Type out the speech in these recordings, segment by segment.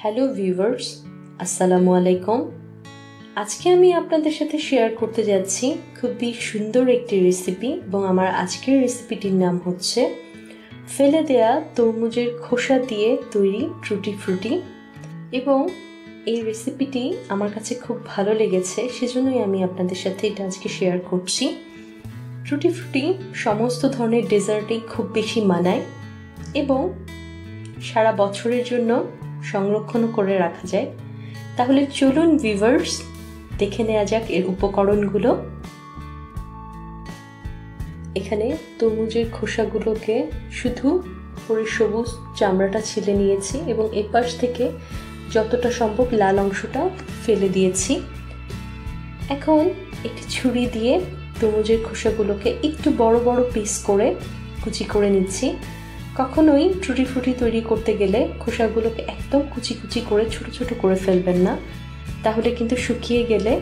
Hello viewers, আসসালামু আলাইকুম। আজকে আমি আপনাদের সাথে শেয়ার করতে যাচ্ছি খুবই সুন্দর একটি রেসিপি এবং আমার আজকের রেসিপিটির নাম হচ্ছে ফেলে দেয়া তরমুজের খোসা দিয়ে তৈরি টুটি ফ্রুটি। এবং এই রেসিপিটি আমার কাছে খুব ভালো লেগেছে, সেজন্যই আমি আপনাদের সাথে এটা আজকে শেয়ার করছি। টুটি ফ্রুটি সমস্ত ধরনের ডেজার্টেই খুব বেশি মানায় এবং সারা বছরের জন্য সংরক্ষণ করে রাখা যায়। তাহলে চলুন ভিউয়ার্স, দেখে নেওয়া যাক এর উপকরণগুলো। এখানে তরমুজের খোসাগুলোকে শুধু পুরো সবুজ চামড়াটা ছিলে নিয়েছি এবং এপাশ থেকে যতটা সম্ভব লাল অংশটা ফেলে দিয়েছি। এখন একটি ছুরি দিয়ে তরমুজের খোসাগুলোকে একটু বড় বড় পিস করে কুচি করে নিচ্ছি। কখনোই টুটি ফ্রুটি তৈরি করতে গেলে খোসাগুলোকে একদম কুচি কুচি করে ছোট ছোট করে ফেলবেন না, তাহলে কিন্তু শুকিয়ে গেলে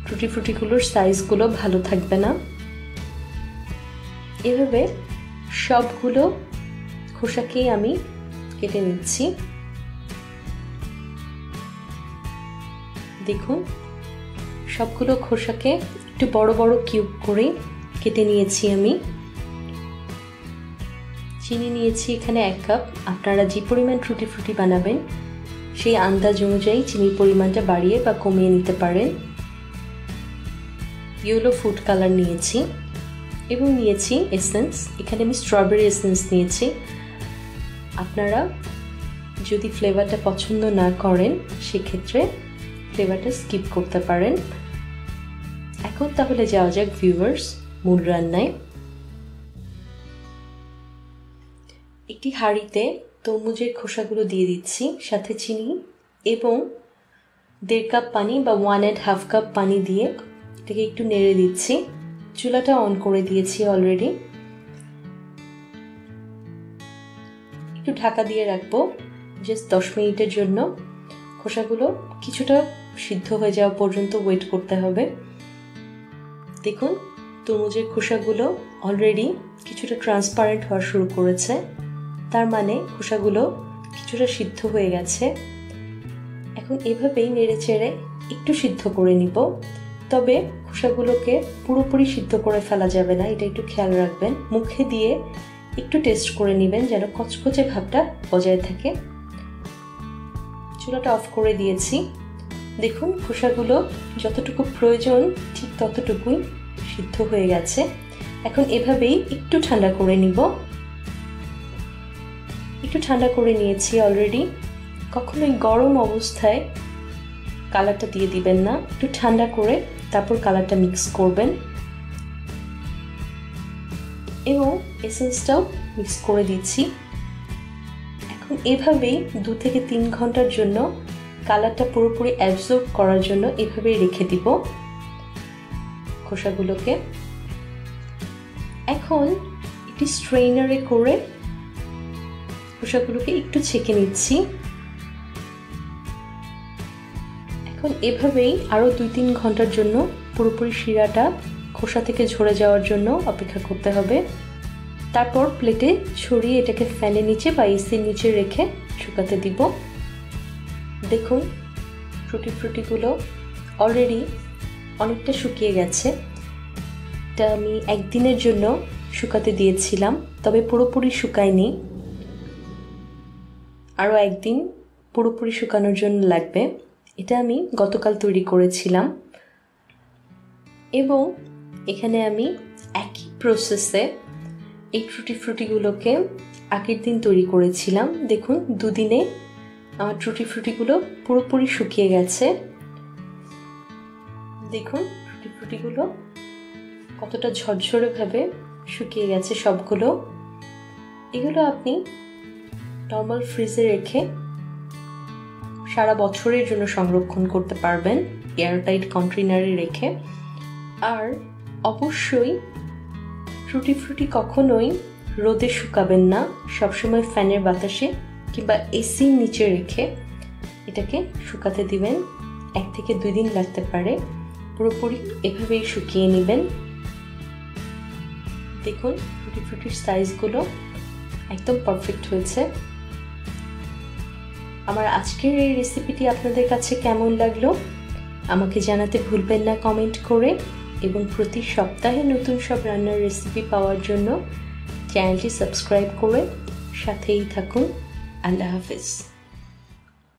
টুটি ফ্রুটিগুলোর সাইজগুলো ভালো থাকবে না। এভাবে সবগুলো খোসাকেই আমি কেটে নিচ্ছি। দেখুন, সবগুলো খোসাকে একটু বড় বড় কিউব করে কেটে নিয়েছি আমি। চিনি নিয়েছি এখানে 1 কাপ। আপনারা যে পরিমাণ টুটি ফ্রুটি বানাবেন সেই আন্দাজ অনুযায়ী চিনির পরিমাণটা বাড়িয়ে বা কমিয়ে নিতে পারেন। ইয়েলো ফুড কালার নিয়েছি এবং নিয়েছি এসেন্স। এখানে আমি স্ট্রবেরি এসেন্স নিয়েছি। আপনারা যদি ফ্লেভারটা পছন্দ না করেন সেক্ষেত্রে ফ্লেভারটা স্কিপ করতে পারেন। এখন তাহলে যাওয়া যাক ভিউয়ার্স মূল রান্নায়। একটি হাঁড়িতে তরমুজের খোসাগুলো দিয়ে দিচ্ছি, সাথে চিনি এবং 1.5 কাপ পানি বা 1.5 কাপ পানি দিয়ে এটাকে একটু নেড়ে দিচ্ছি। চুলাটা অন করে দিয়েছি অলরেডি। একটু ঢাকা দিয়ে রাখবো জাস্ট 10 মিনিটের জন্য। খোসাগুলো কিছুটা সিদ্ধ হয়ে যাওয়া পর্যন্ত ওয়েট করতে হবে। দেখুন, তরমুজের খোসাগুলো অলরেডি কিছুটা ট্রান্সপারেন্ট হওয়া শুরু করেছে, তার মানে খোসাগুলো কিছুটা সিদ্ধ হয়ে গেছে। এখন এভাবেই নেড়ে চেড়ে একটু সিদ্ধ করে নিব। তবে খোসাগুলোকে পুরোপুরি সিদ্ধ করে ফেলা যাবে না, এটা একটু খেয়াল রাখবেন। মুখে দিয়ে একটু টেস্ট করে নেবেন যেন কচকচে ভাবটা বজায় থাকে। চুলাটা অফ করে দিয়েছি। দেখুন, খোসাগুলো যতটুকু প্রয়োজন ঠিক ততটুকুই সিদ্ধ হয়ে গেছে। এখন এভাবেই একটু ঠান্ডা করে নিব। একটু ঠান্ডা করে নিয়েছি অলরেডি। কখনোই গরম অবস্থায় কালারটা দিয়ে দিবেন না, একটু ঠান্ডা করে তারপর কালারটা মিক্স করবেন। এবং এসেন্সটাও মিক্স করে দিচ্ছি। এখন এভাবেই 2 থেকে 3 ঘন্টার জন্য কালারটা পুরোপুরি অ্যাবজর্ব করার জন্য এভাবেই রেখে দিব খোসাগুলোকে। এখন একটি স্ট্রেইনারে করে খোসাগুলোকে একটু ছেঁকে নিচ্ছি। এখন এভাবেই আরও 2-3 ঘন্টার জন্য পুরোপুরি শিরাটা খোসা থেকে ঝরে যাওয়ার জন্য অপেক্ষা করতে হবে। তারপর প্লেটে ছড়িয়ে এটাকে ফ্যানের নিচে বা এসির নিচে রেখে শুকাতে দিব। দেখুন, টুটি ফ্রুটিগুলো অলরেডি অনেকটা শুকিয়ে গেছে। এটা আমি একদিনের জন্য শুকাতে দিয়েছিলাম, তবে পুরোপুরি শুকায়নি। আরও একদিন পুরোপুরি শুকানোর জন্য লাগবে। এটা আমি গতকাল তৈরি করেছিলাম এবং এখানে আমি একই প্রসেসে এই টুটি ফ্রুটিগুলোকে আগের দিন তৈরি করেছিলাম। দেখুন, 2 দিনে আমার টুটি ফ্রুটিগুলো পুরোপুরি শুকিয়ে গেছে। দেখুন, টুটি ফ্রুটিগুলো কতটা ঝরঝরেভাবে শুকিয়ে গেছে সবগুলো। এগুলো আপনি নর্মাল ফ্রিজে রেখে সারা বছরের জন্য সংরক্ষণ করতে পারবেন, এয়ারটাইট কন্টেইনারে রেখে। আর অবশ্যই টুটি ফ্রুটি কখনোই রোদে শুকাবেন না, সবসময় ফ্যানের বাতাসে কিংবা এসির নিচে রেখে এটাকে শুকাতে দিবেন। 1 থেকে 2 দিন লাগতে পারে। পুরোপুরি এভাবেই শুকিয়ে নেবেন। দেখুন, টুটি ফ্রুটির সাইজগুলো একদম পারফেক্ট হয়েছে। আমার আজকের এই রেসিপিটি আপনাদের কাছে কেমন লাগলো আমাকে জানাতে ভুলবেন না কমেন্ট করে, এবং প্রতি সপ্তাহে নতুন সব রান্নার রেসিপি পাওয়ার জন্য চ্যানেলটি সাবস্ক্রাইব করে সাথেই থাকুন। আল্লাহ হাফেজ।